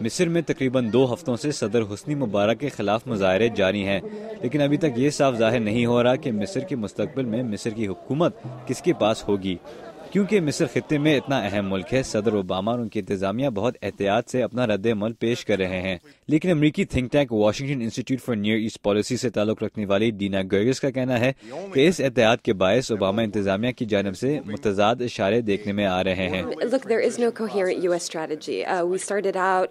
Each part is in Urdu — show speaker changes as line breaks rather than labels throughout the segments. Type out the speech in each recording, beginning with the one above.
مصر میں تقریباً 2 ہفتوں سے صدر حسنی مبارک کے خلاف مظاہرے جاری ہیں، لیکن ابھی تک یہ صاف ظاہر نہیں ہو رہا کہ مصر کے مستقبل میں مصر کی حکومت کس کے پاس ہوگی۔ کیونکہ مصر خطے میں اتنا اہم ملک ہے، صدر اوباما اور ان کی انتظامیہ بہت احتیاط سے اپنا رد عمل پیش کر رہے ہیں، لیکن امریکی think tank Washington institute for Near East Policy سے تعلق رکھنے والی ڈینا گرگس کا کہنا ہے کہ اس احتیاط کے باعث اوباما انتظامیہ کی جانب سے متضاد اشارے دیکھنے میں آ رہے ہیں۔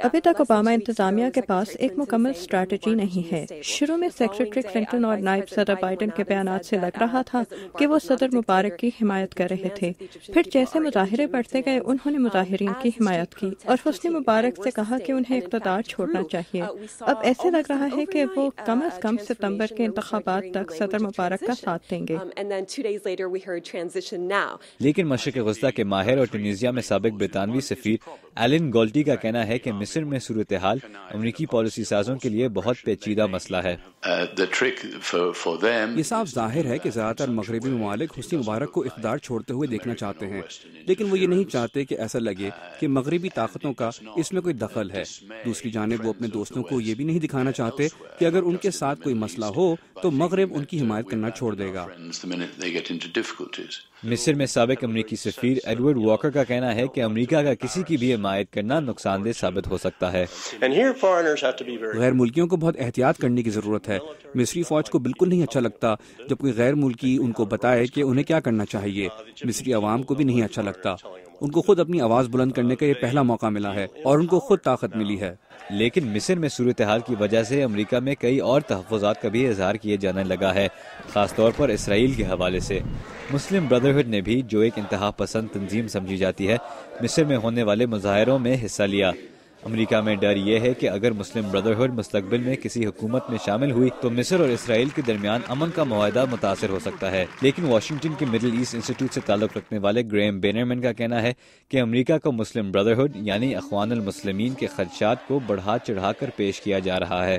ابھی تک اوباما انتظامیہ کے پاس ایک مکمل اسٹریٹجی نہیں ہے۔ شروع میں سیکرٹری کلنٹن اور نائب صدر بائیڈن کے بیانات سے لگ رہا تھا کہ وہ صدر مبارک کی حمایت کر رہے تھے، پھر جیسے مظاہرے بڑھتے گئے انہوں نے مظاہرین کی حمایت کی اور حسنی مبارک سے کہا کہ انہیں اقتدار چھوڑنا چاہیے۔ اب ایسے لگ رہا ہے کہ وہ کم از کم ستمبر کے انتخابات تک صدر مبارک کا ساتھ دیں گے۔
لیکن مشرق وسطیٰ کے ماہر اور ٹونیزیا میں سابق برطانوی سفیر ایلن گولٹی کا کہنا ہے کہ مصر میں صورتحال امریکی پالیسی سازوں کے لیے بہت پیچیدہ مسئلہ ہے۔
یہ صاف ظاہر ہے کہ زیادہ تر مغربی ممالک حسنی مبارک کو اقتدار چھوڑتے ہوئے دیکھنا چاہتے ہیں، لیکن وہ یہ نہیں چاہتے کہ ایسا لگے کہ مغربی طاقتوں کا اس میں کوئی دخل ہے۔ دوسری جانب وہ اپنے دوستوں کو یہ بھی نہیں دکھانا چاہتے کہ اگر ان کے ساتھ کوئی مسئلہ ہو تو مغرب ان کی حمایت کرنا چھوڑ دے گا۔
مصر میں سابق امریکی سفیر ایڈورڈ واکر کا کہنا ہے کہ امریکہ کا کسی کی بھی حمایت کرنا نقصان دہ ثابت ہو سکتا ہے۔
غیر ملکیوں کو بہت احتیاط کرنے کی ضرورت ہے۔ مصری فوج کو بالکل نہیں اچھا لگتا جب کوئی غیر ملکی ان کو بتائے کہ انہیں کیا کرنا چاہیے۔ مصری عوام کو بھی نہیں اچھا لگتا۔ ان کو خود اپنی آواز بلند کرنے کا یہ پہلا موقع ملا ہے اور ان کو خود طاقت ملی ہے۔
لیکن مصر میں صورتحال کی وجہ سے امریکہ میں کئی اور تحفظات کا بھی اظہار کیے جانے لگا ہے، خاص طور پر اسرائیل کے حوالے سے۔ مسلم بردرہڈ نے بھی، جو ایک انتہا پسند تنظیم سمجھی جاتی ہے، مصر میں ہونے والے مظاہروں میں حصہ لیا۔ امریکہ میں ڈر یہ ہے کہ اگر مسلم بردرہڈ مستقبل میں کسی حکومت میں شامل ہوئی تو مصر اور اسرائیل کے درمیان امن کا معاہدہ متاثر ہو سکتا ہے۔ لیکن واشنگٹن کے مڈل ایسٹ انسٹیٹیوٹ سے تعلق رکھنے والے گریم بینرمن کا کہنا ہے کہ امریکہ کو مسلم بردرہڈ یعنی اخوان المسلمین کے خدشات کو بڑھا چڑھا کر پیش کیا جا رہا ہے۔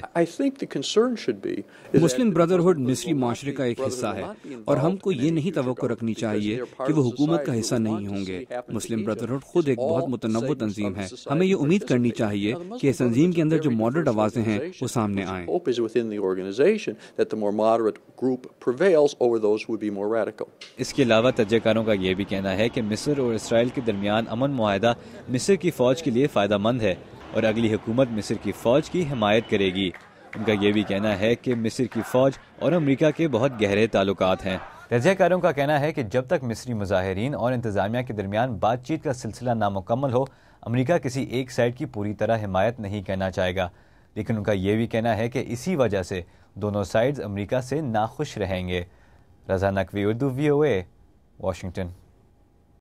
مسلم بردرہڈ مصری معاشرے کا ایک حصہ ہے اور ہم کو یہ نہیں توقع رکھنی چاہیے کہ وہ حکومت کا حصہ نہیں ہوں گے۔ مسلم بردرہڈ خود ایک بہت متنوع تنظیم ہے۔ ہمیں یہ امید کرنی چاہیے کہ اس تنظیم کے اندر جو ماڈریٹ آوازیں ہیں وہ سامنے آئیں۔
اس کے علاوہ تجزیہ کاروں کا یہ بھی کہنا ہے کہ مصر اور اسرائیل کے درمیان امن معاہدہ مصر کی فوج کے لیے فائدہ مند ہے اور اگلی حکومت مصر کی فوج کی حمایت کرے گی۔ ان کا یہ بھی کہنا ہے کہ مصر کی فوج اور امریکہ کے بہت گہرے تعلقات ہیں۔ تجزیہ کاروں کا کہنا ہے کہ جب تک مصری مظاہرین اور انتظامیہ کے درمیان بات چیت کا سلسلہ نامکمل ہو، امریکہ کسی ایک سائڈ کی پوری طرح حمایت نہیں کرنا چاہے گا، لیکن ان کا یہ بھی کہنا ہے کہ اسی وجہ سے دونوں سائڈز امریکہ سے ناخوش رہیں گے۔ رضا نقوی، اردو، VOA، واشنگٹن۔